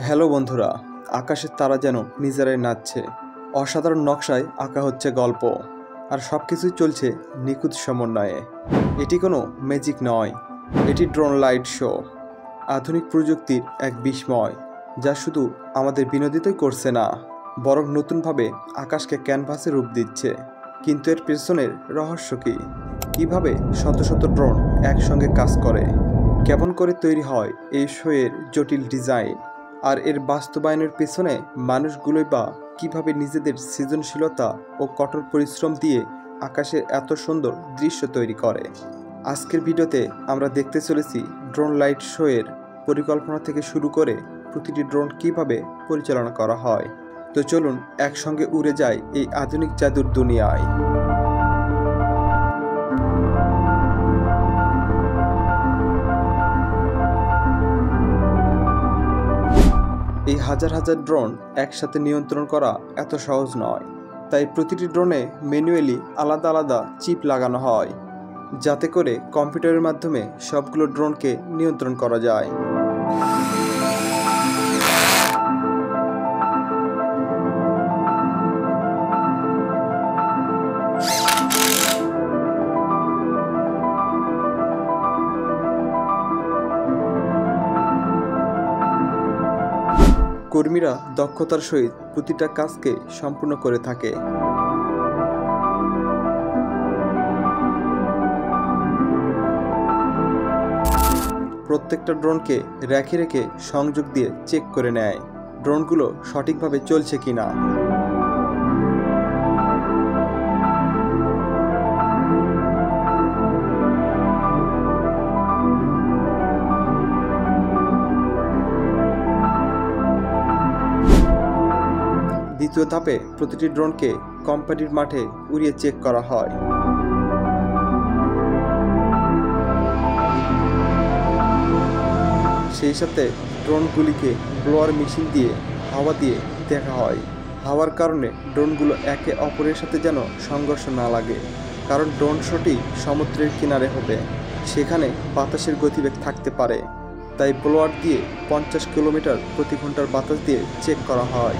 Hello বন্ধুরা, আকাশের তারা যেন নিজেরাই নাচছে। অসাধারণ নকশায় আঁকা হচ্ছে গল্প, আর সব কিছুই চলছে নিখুঁত সমন্বয়ে। এটি কোনো ম্যাজিক নয়, এটি ড্রোন লাইট শো, আধুনিক প্রযুক্তির এক বিস্ময়, যা শুধু আমাদের বিনোদিতই করছে না, বরং নতুনভাবে আকাশকে ক্যানভাসে রূপ দিচ্ছে। কিন্তু এর পেছনের রহস্য কী? কীভাবে শত শত ড্রোন একসঙ্গে কাজ করে? কেমন করে তৈরি হয় এই শোয়ের জটিল ডিজাইন? আর এর বাস্তবায়নের পেছনে মানুষগুলোই বা কীভাবে নিজেদের সৃজনশীলতা ও কঠোর পরিশ্রম দিয়ে আকাশের এত সুন্দর দৃশ্য তৈরি করে? আজকের ভিডিওতে আমরা দেখতে চলেছি ড্রোন লাইট শোয়ের পরিকল্পনা থেকে শুরু করে প্রতিটি ড্রোন কীভাবে পরিচালনা করা হয়। তো চলুন একসঙ্গে উড়ে যাই এই আধুনিক জাদুর দুনিয়ায়। এই হাজার হাজার ড্রোন একসাথে নিয়ন্ত্রণ করা এত সহজ নয়, তাই প্রতিটি ড্রোনে ম্যানুয়ালি আলাদা আলাদা চিপ লাগানো হয়, যাতে করে কম্পিউটারের মাধ্যমে সবগুলো ড্রোনকে নিয়ন্ত্রণ করা যায়। কর্মীরা দক্ষতার সহিত প্রতিটা কাজকে সম্পূর্ণ করে থাকে। প্রত্যেকটা ড্রোনকে রেখে রেখে সংযোগ দিয়ে চেক করে নেয় ড্রোনগুলো সঠিকভাবে চলছে কিনা। দ্বিতীয় ধাপে প্রতিটি ড্রোনকে কোম্পানির মাঠে উড়িয়ে চেক করা হয়। সেই সাথে ড্রোনগুলিকে ব্লোয়ার মেশিন দিয়ে হাওয়া দিয়ে দেখা হয়। হাওয়ার কারণে ড্রোনগুলো একে অপরের সাথে যেন সংঘর্ষ না লাগে, কারণ ড্রোন শোটি সমুদ্রের কিনারে হবে, সেখানে বাতাসের গতিবেগ থাকতে পারে, তাই ব্লোয়ার দিয়ে 50 কিলোমিটার প্রতি ঘন্টার বাতাস দিয়ে চেক করা হয়।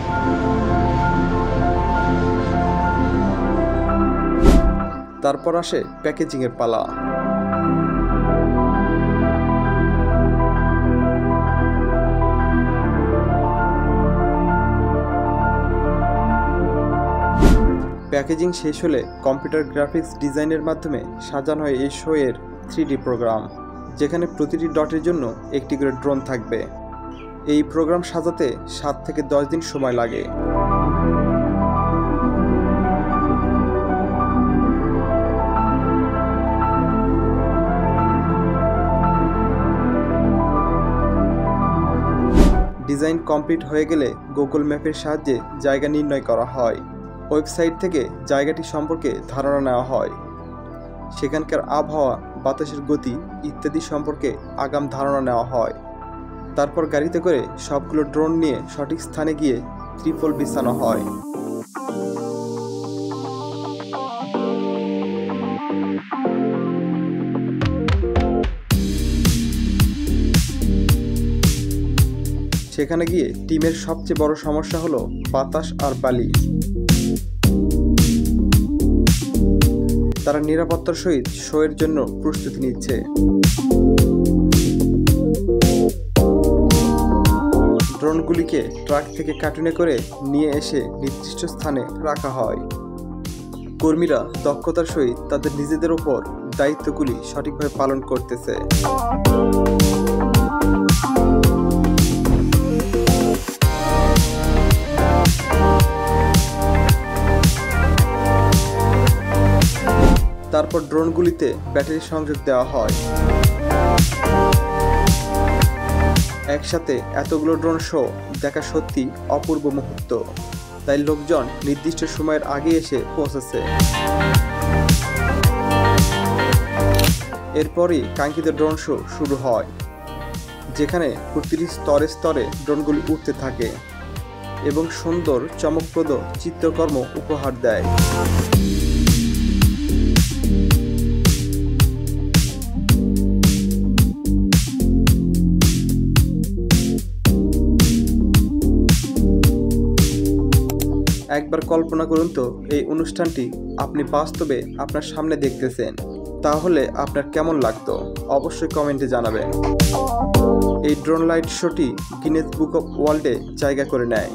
তারপর আসে প্যাকেজিংয়ের পালা। প্যাকেজিং শেষ হলে কম্পিউটার গ্রাফিক্স ডিজাইনের মাধ্যমে সাজানো হয় এই শো এর 3D প্রোগ্রাম, যেখানে প্রতিটি ডটের জন্য একটি করে ড্রোন থাকবে। এই প্রোগ্রাম সাজাতে 7 থেকে 10 দিন সময় লাগে। ডিজাইন কমপ্লিট হয়ে গেলে গুগল ম্যাপের সাহায্যে জায়গা নির্ণয় করা হয়। ওয়েবসাইট থেকে জায়গাটি সম্পর্কে ধারণা নেওয়া হয়, সেখানকার আবহাওয়া, বাতাসের গতি ইত্যাদি সম্পর্কে আগাম ধারণা নেওয়া হয়। তারপর গাড়িতে করে সবগুলো ড্রোন নিয়ে সঠিক স্থানে গিয়ে ত্রিপল বিছানো হয়। সেখানে গিয়ে টিমের সবচেয়ে বড় সমস্যা হলো বাতাস আর বালি। তারা নিরাপত্তার সহিত শো এর জন্য প্রস্তুতি নিচ্ছে। ড্রোনগুলিকে ট্রাক থেকে কার্টুনে করে নিয়ে এসে নির্দিষ্ট স্থানে রাখা হয়। কর্মীরা দক্ষতার সহিত তাদের নিজেদের ওপর দায়িত্বগুলি সঠিকভাবে পালন করতেছে। তারপর ড্রোনগুলিতে ব্যাটারি সংযোগ দেওয়া হয়। একসাথে এতগুলো ড্রোন শো দেখা সত্যি অপূর্ব মুহূর্ত, তাই লোকজন নির্দিষ্ট সময়ের আগে এসে পৌঁছেছে। এরপরই কাঙ্ক্ষিত ড্রোন শো শুরু হয়, যেখানে প্রতিটি স্তরে স্তরে ড্রোনগুলি উঠতে থাকে এবং সুন্দর চমকপ্রদ চিত্রকর্ম উপহার দেয়। একবার কল্পনা করুন তো এই অনুষ্ঠানটি আপনি বাস্তবে আপনার সামনে দেখতেছেন, তাহলে আপনার কেমন লাগতো অবশ্যই কমেন্টে জানাবেন। এই ড্রোন লাইট শোটি গিনেস বুক অফ ওয়ার্ল্ডে জায়গা করে নেয়।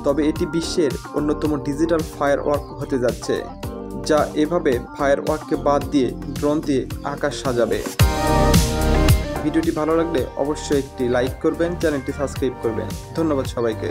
তবে এটি বিশ্বের অন্যতম ডিজিটাল ফায়ার ওয়ার্ক হতে যাচ্ছে, যা এভাবে ফায়ার ওয়ার্ককে বাদ দিয়ে ড্রোন দিয়ে আকাশ সাজাবে। ভিডিওটি ভালো লাগলে অবশ্যই একটি লাইক করবেন, চ্যানেলটি সাবস্ক্রাইব করবেন। ধন্যবাদ সবাইকে।